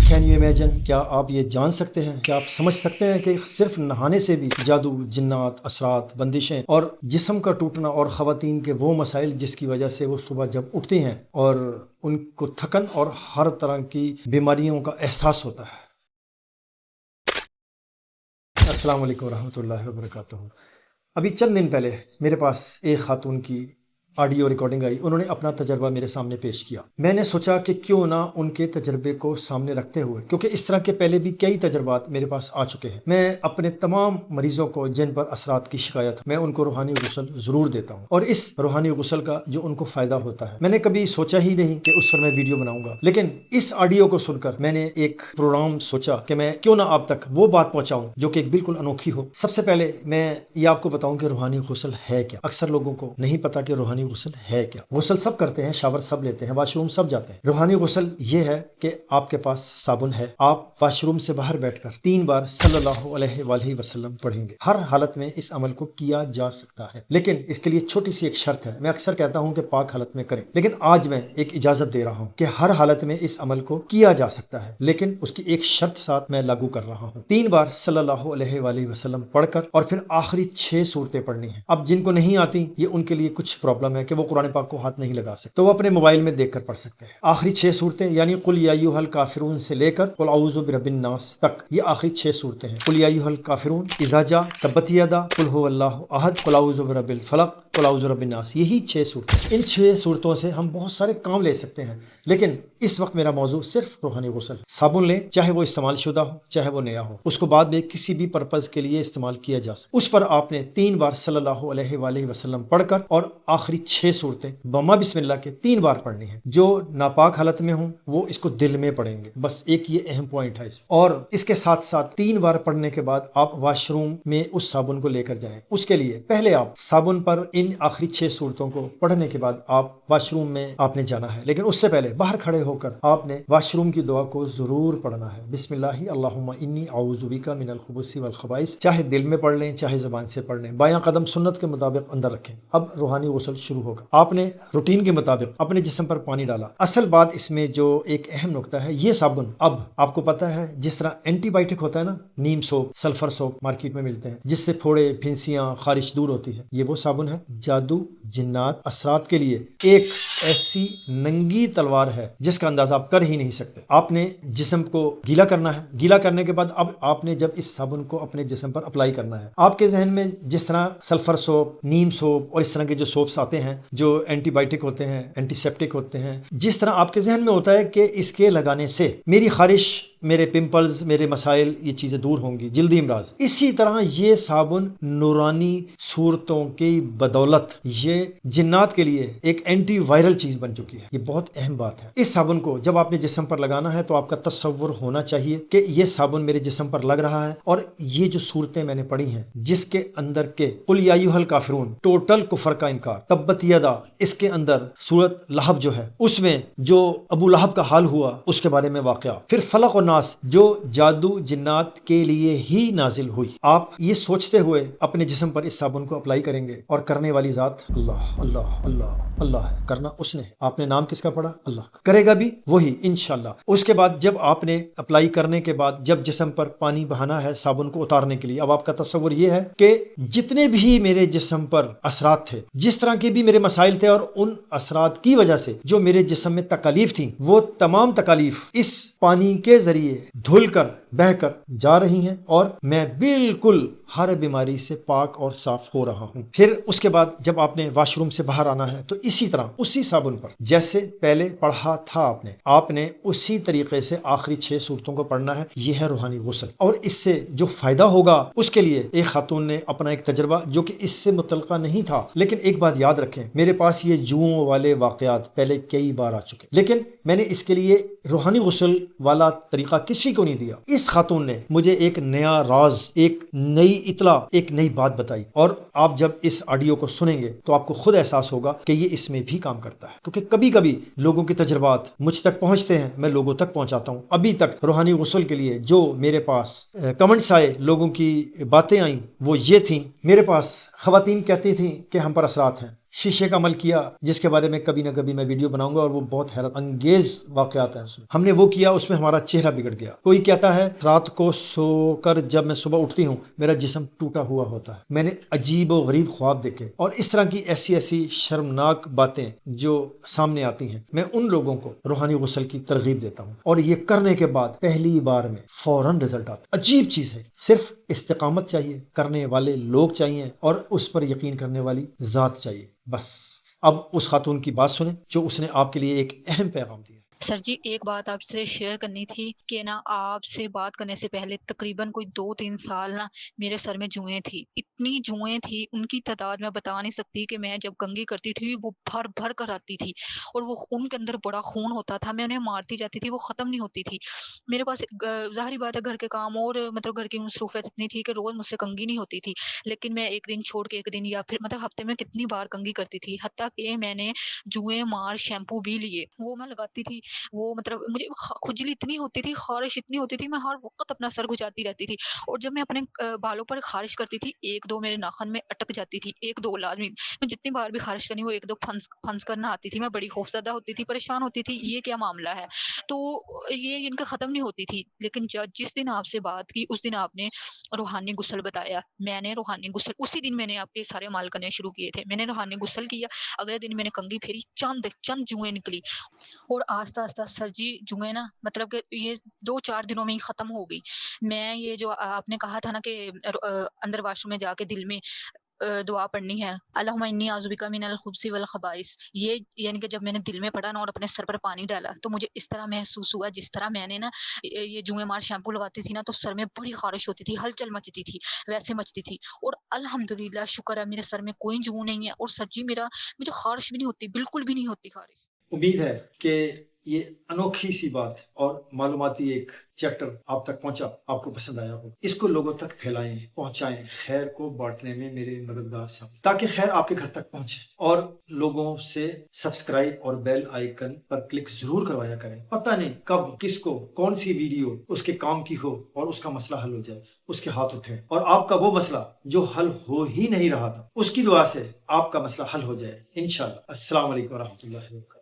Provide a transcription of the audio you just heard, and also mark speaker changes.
Speaker 1: Can you imagine, क्या आप ये जान सकते हैं, क्या आप समझ सकते हैं कि सिर्फ नहाने से भी जादू, जिन्नात, असरात, बंदिशें और जिस्म का टूटना और ख़वातीन के वो मसाइल जिसकी वजह से वो सुबह जब उठती हैं और उनको थकन और हर तरह की बीमारियों का एहसास होता है। अस्सलाम वालेकुम रहमतुल्लाहि व बरकातहू। अभी चंद दिन पहले मेरे पास एक खातून की ऑडियो रिकॉर्डिंग आई। उन्होंने अपना तजर्बा मेरे सामने पेश किया। मैंने सोचा कि क्यों ना उनके तजर्बे को सामने रखते हुए, क्योंकि इस तरह के पहले भी कई तजर्बात मेरे पास आ चुके हैं, मैं अपने तमाम मरीजों को जिन पर असरात की शिकायत, मैं उनको रूहानी गुस्ल ज़रूर देता हूँ और इस रूहानी गुस्ल का जो उनको फ़ायदा होता है, मैंने कभी सोचा ही नहीं कि उस पर मैं वीडियो बनाऊंगा। लेकिन इस ऑडियो को सुनकर मैंने एक प्रोग्राम सोचा कि मैं क्यों ना आप तक वो बात पहुँचाऊँ जो कि बिल्कुल अनोखी हो। सबसे पहले मैं ये आपको बताऊँ कि रूहानी गुस्ल है क्या। अक्सर लोगों को नहीं पता कि रूहानी गुस्ल है क्या। गुस्ल सब करते हैं, शावर सब लेते हैं, वाशरूम सब जाते हैं। रूहानी गुस्ल ये है कि आपके पास साबुन है, आप वाशरूम से बाहर बैठकर 3 बार सल्लल्लाहु अलैहि वसल्लम पढ़ेंगे। हर हालत में इस अमल को किया जा सकता है, लेकिन इसके लिए छोटी सी एक शर्त है। मैं अक्सर कहता हूं कि पाक हालत में करें, लेकिन आज मैं एक इजाजत दे रहा हूं कि हर हालत में इस अमल को किया जा सकता है, लेकिन उसकी एक शर्त साथ मैं लागू कर रहा हूं। 3 बार सल्लल्लाहु अलैहि वसल्लम पढ़कर और फिर आखिरी 6 सूरतें पढ़नी है। अब जिनको नहीं आती, ये उनके लिए कुछ प्रॉब्लम है कि वो कुरान पाक को हाथ नहीं लगा सकते, तो वो अपने मोबाइल में देखकर पढ़ सकते हैं। आखिरी 6 सूरतें यानी कुल या अय्युहल काफिरून से लेकर कुल औज़ु बिरब्बिन नास तक, ये आखिरी 6 सूरतें हैं। कुल या अय्युहल काफिरून, इज़ा जा, तब्बत यदा, कुल हुवल्लाहु अहद, कुल औज़ु बिरब्बिल फलक, कुल औज़ु बिरब्बिन नास, यही 6 सूरतें। इन 6 सूरतों से हम बहुत सारे काम ले सकते हैं, लेकिन इस वक्त मेरा मौजू सिर्फ रूहानी गुस्ल। साबुन लें, चाहे वो इस्तेमाल शुदा हो चाहे वो नया हो, उसको बाद में किसी भी पर्पज के लिए इस्तेमाल किया जा सकता। उस पर आपने 3 बार सल्लल्लाहु अलैहि वसल्लम पढ़कर और आखिरी 6 सूरतें बम्मा बिस्मिल्लाह के 3 बार पढ़नी है। जो नापाक हालत में हूं वो इसको दिल में पढ़ेंगे, बस एक ये अहम पॉइंट है इसमें। और इसके साथ साथ 3 बार पढ़ने के बाद आप वाशरूम में उस साबुन को लेकर जाएं। उसके लिए पहले आप साबुन पर इन आखिरी 6 सूरतों को पढ़ने के बाद आप वाशरूम में आपने जाना है, लेकिन उससे पहले बाहर खड़े होकर आपने वाशरूम की दुआ को जरूर पढ़ना है। बिस्मिल्लाहि अल्लाहुम्मा इन्नी अऊज़ु बिका मिनल खुबुसी वल खबाइस। चाहे दिल में पढ़ लें चाहे ज़बान से पढ़ लें, बायां कदम सुन्नत के मुताबिक अंदर रखें। अब रूहानी गुस्ल शुरू होगा। आपने रूटीन के मुताबिक अपने जिस्म पर पानी डाला। असल बात इसमें जो एक अहम नुकता है, ये साबुन अब आपको पता है जिस तरह एंटीबायोटिक होता है ना, नीम सोप, सल्फर सोप मार्केट में मिलते हैं जिससे फोड़े, फिंसियां, खारिश दूर होती है, ये वो साबुन है। जादू, जिन्नात, असरात के लिए एक ऐसी नंगी तलवार है जिसका अंदाजा आप कर ही नहीं सकते। आपने जिस्म को गीला करना है, गीला करने के बाद अब आपने जब इस साबुन को अपने जिस्म पर अप्लाई करना है, आपके जहन में जिस तरह सल्फर सोप, नीम सोप और इस तरह के जो सोप्स आते हैं जो एंटीबायोटिक होते हैं, एंटीसेप्टिक होते हैं, जिस तरह आपके जहन में होता है कि इसके लगाने से मेरी खारिश, मेरे पिंपल्स, मेरे मसाइल, ये चीज़ें दूर होंगी, जल्दी इमराज, इसी तरह ये साबुन नूरानी सूरतों की बदौलत ये जिन्नात के लिए एक एंटी वायरल चीज़ बन चुकी है। ये बहुत अहम बात है। इस साबुन को जब आपने जिस्म पर लगाना है तो आपका तसव्वुर होना चाहिए कि ये साबुन मेरे जिस्म पर लग रहा है और ये जो सूरतें मैंने पढ़ी हैं जिसके अंदर के कुल या अय्युहल काफिरून, टोटल कुफर का इनकार, तब्बत यदा, इसके अंदर सूरत लहब जो है उसमें जो अबू लहब का हाल हुआ उसके बारे में वाक़या, फिर फलक और नास जो जादू जिन्नात के लिए ही नाजिल हुई। आप ये सोचते हुए अपने जिस्म पर इस साबुन को अप्लाई करेंगे और करने वाली ज़ात अल्लाह अल्लाह अल्लाह अल्लाह है। करना उसने है। आपने नाम किसका पढ़ा? अल्लाह का। करेगा भी वही इंशाल्लाह। उसके बाद जब आपने अप्लाई करने के बाद जब जिस्म पर पानी बहाना है साबुन को उतारने के लिए, अब आपका तस्वुर ये है कि जितने भी मेरे जिस्म पर असरात थे, जिस तरह के भी मेरे मसाइल थे और उन असरात की वजह से जो मेरे जिस्म में तकालीफ थी, वो तमाम तकालीफ इस पानी के जरिए धुलकर बहकर जा रही हैं और मैं बिल्कुल हर बीमारी से पाक और साफ हो रहा हूं। फिर उसके बाद जब आपने वाशरूम से बाहर आना है तो इसी तरह उसी साबुन पर जैसे पहले पढ़ा था आपने उसी तरीके से आखिरी 6 सूरतों को पढ़ना है। यह है रूहानी गुस्ल। और इससे जो फायदा होगा उसके लिए एक खातून ने अपना एक तजर्बा जो कि इससे मुतल्लिका नहीं था, लेकिन एक बात याद रखें, मेरे पास ये जुओं वाले वाकयात पहले कई बार आ चुके, लेकिन मैंने इसके लिए रूहानी गुस्ल वाला तरीका किसी को नहीं दिया। इस खातून ने मुझे एक नया राज, एक नई इतला, एक नई बात बताई और आप जब इस ऑडियो को सुनेंगे तो आपको खुद एहसास होगा कि ये इसमें भी काम करता है। क्योंकि कभी कभी लोगों के तजर्बात मुझ तक पहुंचते हैं, मैं लोगों तक पहुंचाता हूं। अभी तक रूहानी गुस्ल के लिए जो मेरे पास कमेंट्स आए, लोगों की बातें आई, वो ये थी। मेरे पास खवातीन कहती थी कि हम पर असरात हैं, شیشے کا عمل کیا جس کے بارے میں کبھی نہ کبھی میں ویڈیو بناؤں گا اور وہ بہت حیرت انگیز واقعات ہیں اس میں. ہم نے وہ کیا، اس میں ہمارا چہرہ بگڑ گیا. کوئی کہتا ہے رات کو سو کر جب میں صبح اٹھتی ہوں میرا جسم ٹوٹا ہوا ہوتا ہے. میں نے عجیب و غریب خواب دیکھے اور اس طرح کی ایسی شرمناک باتیں جو سامنے آتی ہیں. میں ان لوگوں کو روحانی غسل کی ترغیب دیتا ہوں اور یہ کرنے کے بعد پہلی بار میں فوراً رزلٹ آتا ہے. عجیب چیز ہے. صرف استقامت چاہیے، کرنے والے لوگ چاہیے اور اس پر یقین کرنے والی ذات چاہیے. بس اب اس خاتون کی بات سنیں جو اس نے آپ کے لیے ایک اہم پیغام دیا.
Speaker 2: سر جی ایک بات آپ سے شیئر کرنی تھی کہ نا آپ سے بات کرنے سے پہلے تقریباً کوئی 2-3 سال نا میرے سر میں جوئیں تھی. اتنی جوئیں تھی، ان کی تعداد میں بتا نہیں سکتی کہ میں جب کنگھی کرتی تھی وہ بھر بھر کر آتی تھی اور وہ ان کے اندر بڑا خون ہوتا تھا. میں انہیں مارتی جاتی تھی، وہ ختم نہیں ہوتی تھی. میرے پاس ظاہری بات ہے گھر کے کام اور مطلب گھر کی مصروفیت اتنی تھی کہ روز مجھ سے کنگھی نہیں ہوتی تھی. لیکن میں ایک دن چھوڑ کے ایک دن یا پھر مطلب ہفتے میں کتنی بار کنگھی کرتی تھی. حتیٰ کہ میں نے جوئیں مار شیمپو بھی لیے، وہ میں لگاتی تھی. وہ مطلب مجھے کھجلی اتنی ہوتی تھی، خارش اتنی ہوتی تھی، میں ہر وقت اپنا سر گھجاتی رہتی تھی. اور جب میں اپنے بالوں پر خارش کرتی تھی 1-2 میرے ناخن میں اٹک جاتی تھی، 1-2 لازمی. میں جتنی بار بھی خارش کرنی وہ 1-2 پھنس کرنا آتی تھی. میں بڑی خوفزدہ ہوتی تھی، پریشان ہوتی تھی یہ کیا معاملہ ہے. تو یہ ان کا ختم نہیں ہوتی تھی. لیکن جس دن آپ سے بات کی اس دن آپ نے روحانی غسل بتایا. میں نے روحانی غسل اسی دن میں نے آپ کے سارے عمل کرنے شروع کیے تھے. میں نے روحانی غسل کیا، اگلے دن میں نے کنگھی پھیری، چند جوئیں نکلی اور آہستہ آہستہ سر جی جوئیں نا مطلب کہ یہ 2-4 دنوں میں ہی ختم ہو گئی. میں یہ جو آپ نے کہا تھا نا کہ اندر واش روم میں جا کے دل میں دعا پڑھنی ہے، اللہم انی اعوذ بک من الخبث والخبائث، یہ یعنی کہ جب میں نے دل میں پڑھا نا اور اپنے سر پر پانی ڈالا تو مجھے اس طرح محسوس ہوا جس طرح میں نے نا یہ جوئیں مار شیمپو لگاتی تھی نا تو سر میں بڑی خارش ہوتی تھی، ہلچل مچتی تھی، ویسے مچتی تھی. اور الحمدللہ شکر ہے میرے سر میں کوئی جو نہیں ہے. اور سر جی مجھے خارش بھی نہیں ہوتی، بالکل بھی نہیں ہوتی خارش.
Speaker 1: امید ہے کہ یہ انوکھی سی بات اور معلوماتی ایک چیپٹر آپ تک پہنچا، آپ کو پسند آیا ہو. اس کو لوگوں تک پھیلائیں، پہنچائیں، خیر کو بانٹنے میں میرے مددگار سب، تاکہ خیر آپ کے گھر تک پہنچے. اور لوگوں سے سبسکرائب اور بیل آئیکن پر کلک ضرور کروایا کریں. پتہ نہیں کب کس کو کون سی ویڈیو اس کے کام کی ہو اور اس کا مسئلہ حل ہو جائے، اس کے ہاتھ اٹھیں اور آپ کا وہ مسئلہ جو حل ہو ہی نہیں رہا تھا اس کی دعا سے آپ کا مسئلہ حل ہو جائے انشاءاللہ. السلام علیکم ورحمۃ اللہ وبرکاتہ.